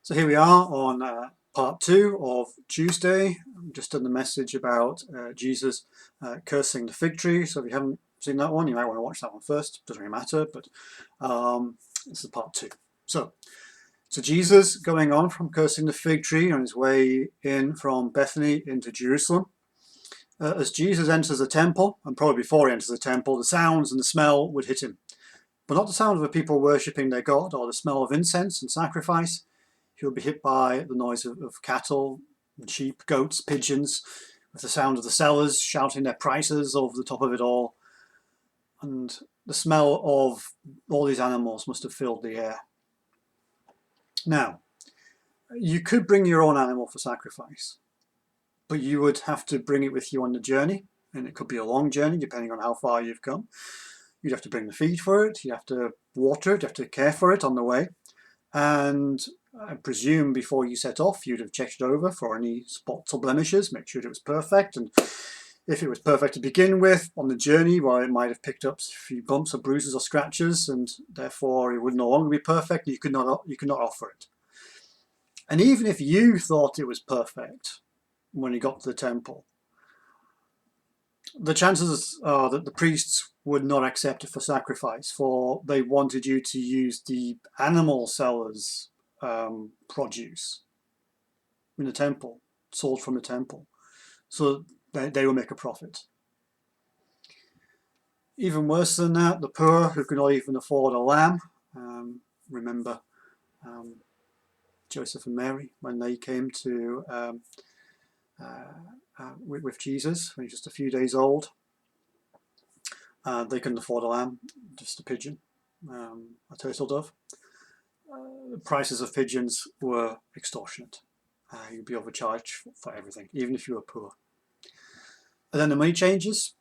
So here we are on part 2 of Tuesday. I've just done the message about Jesus cursing the fig tree. So if you haven't seen that one, you might want to watch that one first. Doesn't really matter, but this is part 2. So Jesus going on from cursing the fig tree on his way in from Bethany into Jerusalem. As Jesus enters the temple, and probably before he enters the temple, the sounds and the smell would hit him. But not the sound of the people worshipping their God or the smell of incense and sacrifice. He'll be hit by the noise of cattle, sheep, goats, pigeons, with the sound of the sellers shouting their prices over the top of it all. And the smell of all these animals must have filled the air. Now, you could bring your own animal for sacrifice, but you would have to bring it with you on the journey, and it could be a long journey depending on how far you've come. You'd have to bring the feed for it, you'd have to water it, you'd have to care for it on the way, and I presume before you set off you'd have checked it over for any spots or blemishes, make sure it was perfect, and if it was perfect to begin with, on the journey, well, it might have picked up a few bumps or bruises or scratches, and therefore it would no longer be perfect, and you could not offer it. And even if you thought it was perfect when you got to the temple, the chances are that the priests would not accept it for sacrifice, for they wanted you to use the animal sellers' produce in the temple, sold from the temple, so they will make a profit. Even worse than that, the poor who could not even afford a lamb, remember Joseph and Mary when they came to with Jesus when he was just a few days old. They couldn't afford a lamb, just a pigeon, a turtle dove. The prices of pigeons were extortionate. You'd be overcharged for everything, even if you were poor. And then the money changers,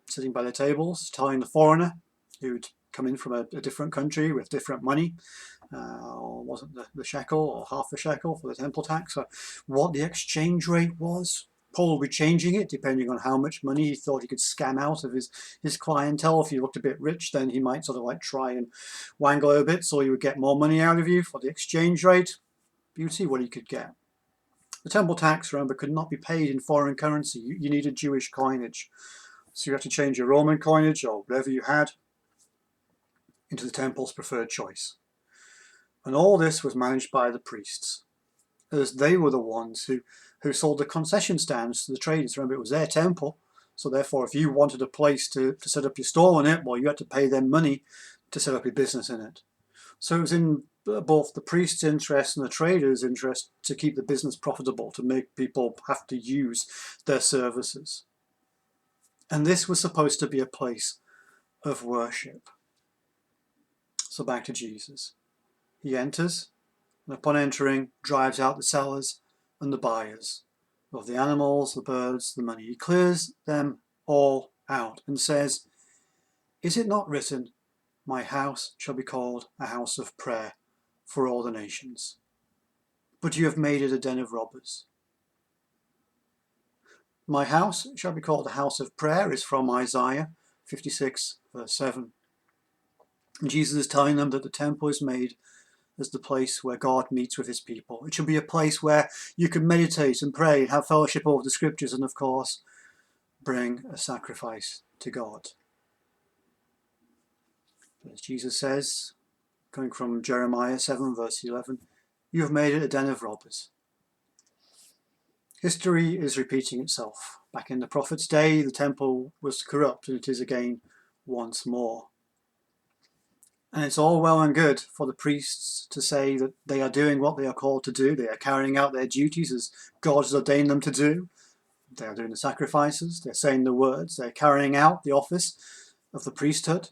sitting by the tables, telling the foreigner who'd come in from a different country with different money, or wasn't the shekel or half the shekel for the temple tax, or what the exchange rate was. Paul would be changing it depending on how much money he thought he could scam out of his clientele. If he looked a bit rich, then he might sort of like try and wangle a bit so he would get more money out of you for the exchange rate. Beauty, what he could get. The temple tax, remember, could not be paid in foreign currency. You needed Jewish coinage. So you had to change your Roman coinage or whatever you had into the temple's preferred choice. And all this was managed by the priests, as they were the ones who sold the concession stands to the traders. Remember, it was their temple, so therefore if you wanted a place to set up your stall in it, well, you had to pay them money to set up your business in it. So it was in both the priest's interest and the trader's interest to keep the business profitable, to make people have to use their services. And this was supposed to be a place of worship. So back to Jesus. He enters, and upon entering, drives out the sellers and the buyers of the animals, the birds, the money. He clears them all out and says, "Is it not written, my house shall be called a house of prayer for all the nations? But you have made it a den of robbers." My house shall be called a house of prayer is from Isaiah 56 verse 7. And Jesus is telling them that the temple is made as the place where God meets with his people. It should be a place where you can meditate and pray and have fellowship over the scriptures and, of course, bring a sacrifice to God. As Jesus says, coming from Jeremiah 7 verse 11, you have made it a den of robbers. History is repeating itself. Back in the prophet's day, the temple was corrupt, and it is again once more. And it's all well and good for the priests to say that they are doing what they are called to do. They are carrying out their duties as God has ordained them to do. They are doing the sacrifices. They're saying the words. They're carrying out the office of the priesthood.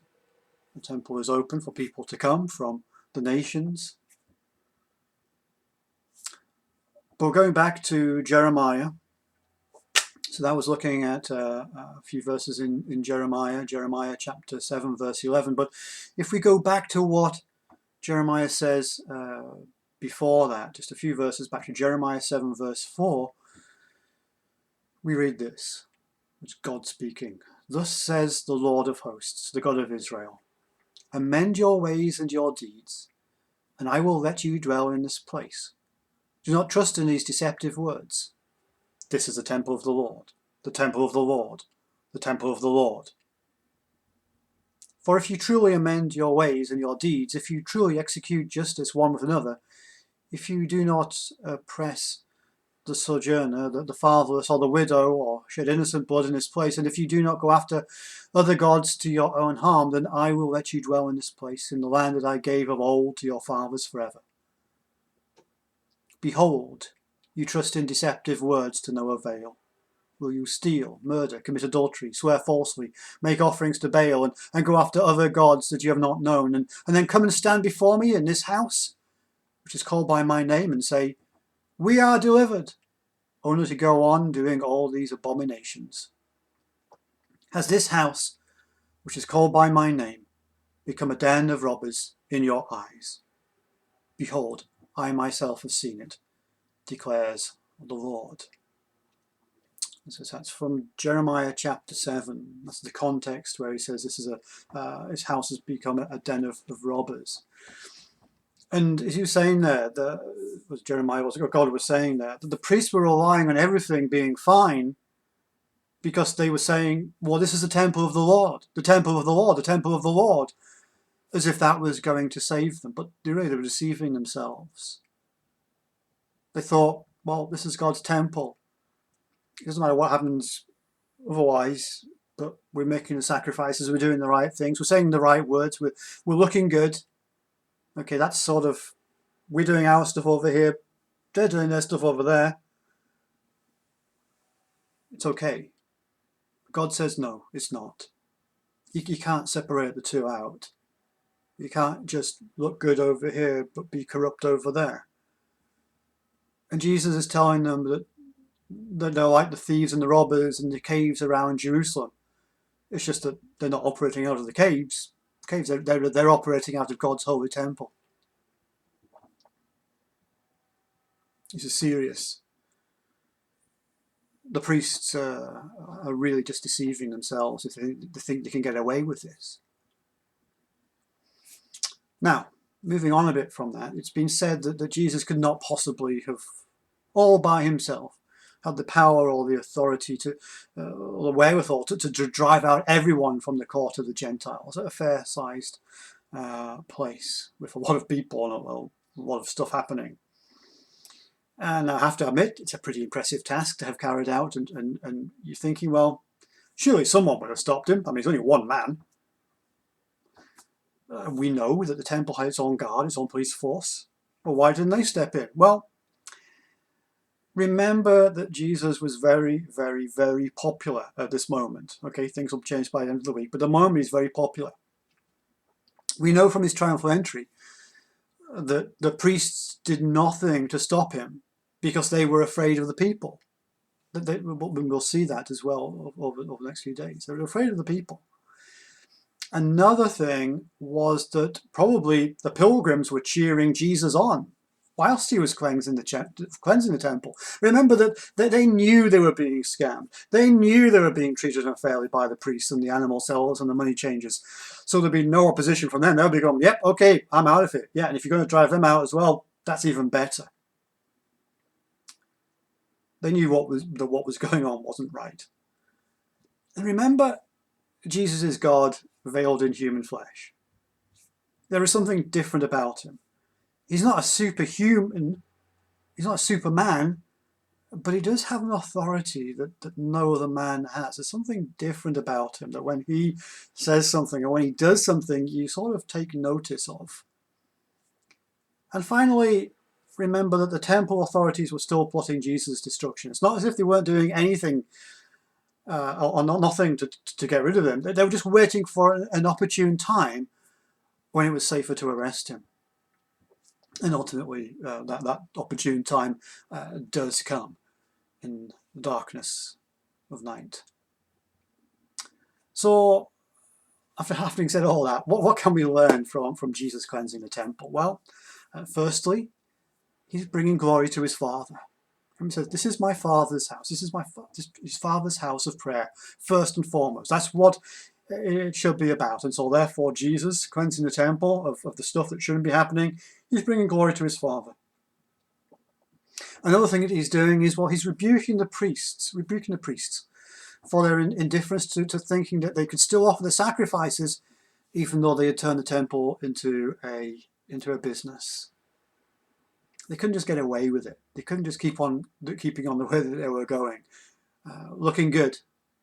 The temple is open for people to come from the nations. But going back to Jeremiah, so that was looking at a few verses in Jeremiah chapter 7 verse 11. But if we go back to what Jeremiah says before that, just a few verses back to Jeremiah 7 verse 4, we read this. It's God speaking. "Thus says the Lord of hosts, the God of Israel, amend your ways and your deeds, and I will let you dwell in this place. Do not trust in these deceptive words. This is the temple of the Lord, the temple of the Lord, the temple of the Lord. For if you truly amend your ways and your deeds, if you truly execute justice one with another, if you do not oppress the sojourner, the fatherless, or the widow, or shed innocent blood in this place, and if you do not go after other gods to your own harm, then I will let you dwell in this place, in the land that I gave of old to your fathers forever. Behold, you trust in deceptive words to no avail. Will you steal, murder, commit adultery, swear falsely, make offerings to Baal, and go after other gods that you have not known, and then come and stand before me in this house, which is called by my name, and say, we are delivered, only to go on doing all these abominations? Has this house, which is called by my name, become a den of robbers in your eyes? Behold, I myself have seen it, declares the Lord. So that's from Jeremiah chapter 7. That's the context where he says this is his house has become a den of robbers. And as he was saying there, God was saying there, that the priests were relying on everything being fine because they were saying, well, this is the temple of the Lord, the temple of the Lord, the temple of the Lord, as if that was going to save them. But they were deceiving themselves. They thought, well, this is God's temple. It doesn't matter what happens otherwise, but we're making the sacrifices, we're doing the right things, we're saying the right words, we're looking good. Okay, that's sort of, we're doing our stuff over here, they're doing their stuff over there. It's okay. God says no, it's not. You can't separate the two out. You can't just look good over here but be corrupt over there. And Jesus is telling them that they're like the thieves and the robbers in the caves around Jerusalem. It's just that they're not operating out of the caves. They're operating out of God's holy temple. This is serious. The priests are really just deceiving themselves if they think they can get away with this. Now, moving on a bit from that, it's been said that Jesus could not possibly have, all by himself, had the power or the authority to, or the wherewithal to drive out everyone from the court of the Gentiles at a fair-sized place with a lot of people and a lot of stuff happening. And I have to admit, it's a pretty impressive task to have carried out, and you're thinking, well, surely someone would have stopped him. I mean, he's only one man. We know that the temple had its own guard, its own police force. Well, why didn't they step in? Well, remember that Jesus was very, very, very popular at this moment. Okay, things will change by the end of the week, but at the moment he's very popular. We know from his triumphal entry that the priests did nothing to stop him because they were afraid of the people. We'll see that as well over the next few days. They were afraid of the people. Another thing was that probably the pilgrims were cheering Jesus on whilst he was cleansing the temple. Remember that they knew they were being scammed. They knew they were being treated unfairly by the priests and the animal sellers and the money changers. So there'd be no opposition from them. They'll be going, yep, okay, I'm out of it. Yeah, and if you're going to drive them out as well, that's even better. They knew what was going on wasn't right. And remember, Jesus is God veiled in human flesh. There is something different about him. He's not a superhuman, he's not a superman, but he does have an authority that no other man has. There's something different about him that when he says something or when he does something, you sort of take notice of. And finally, remember that the temple authorities were still plotting Jesus' destruction. It's not as if they weren't doing anything or nothing to get rid of him. They were just waiting for an opportune time when it was safer to arrest him. And ultimately, that opportune time does come in the darkness of night. So, after having said all that, what can we learn from Jesus cleansing the temple? Well, firstly, he's bringing glory to his Father. He says, this is my Father's house. This is his Father's house of prayer, first and foremost. That's what it should be about. And so therefore Jesus, cleansing the temple of the stuff that shouldn't be happening, he's bringing glory to his Father. Another thing that he's doing is, well, he's rebuking the priests for their indifference to thinking that they could still offer the sacrifices even though they had turned the temple into a business. They couldn't just get away with it. They couldn't just keeping on the way that they were going, looking good,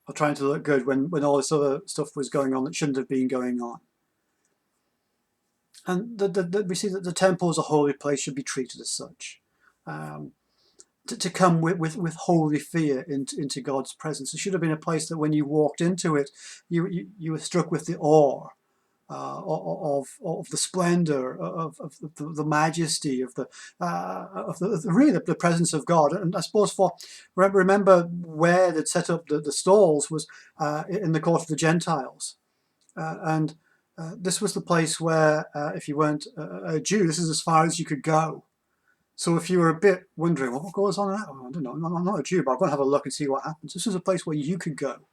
or trying to look good when all this other stuff was going on that shouldn't have been going on. And we see that the temple as a holy place should be treated as such. To come with holy fear into God's presence. It should have been a place that when you walked into it, you were struck with the awe of the splendor, of the majesty, of the presence of God. And I suppose remember where they'd set up the stalls was in the court of the Gentiles, and this was the place where if you weren't a Jew, this is as far as you could go. So if you were a bit wondering, well, what goes on in that? Oh, I don't know, I'm not a Jew, but I'm going to have a look and see what happens. This was a place where you could go.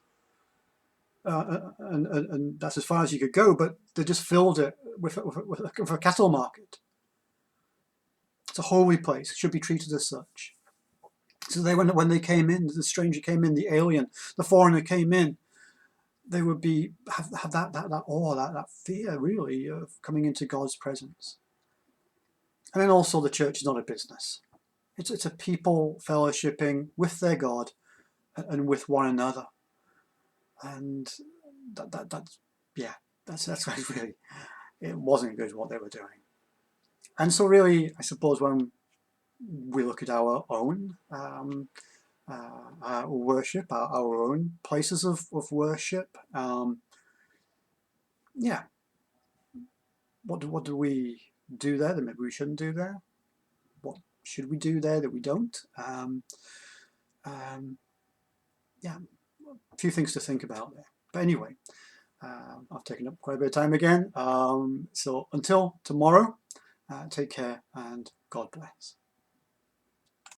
And that's as far as you could go, but they just filled it with a cattle market. It's a holy place. It should be treated as such. So when they came in, the stranger came in, the alien, the foreigner came in, they would have that awe, that fear, really, of coming into God's presence. And then also the church is not a business. It's a people fellowshipping with their God and with one another. And that's really, it wasn't good what they were doing. And so really, I suppose when we look at our own worship, our own places of worship, what do we do there that maybe we shouldn't do there? What should we do there that we don't? A few things to think about there. But anyway, I've taken up quite a bit of time again. So until tomorrow, take care and God bless.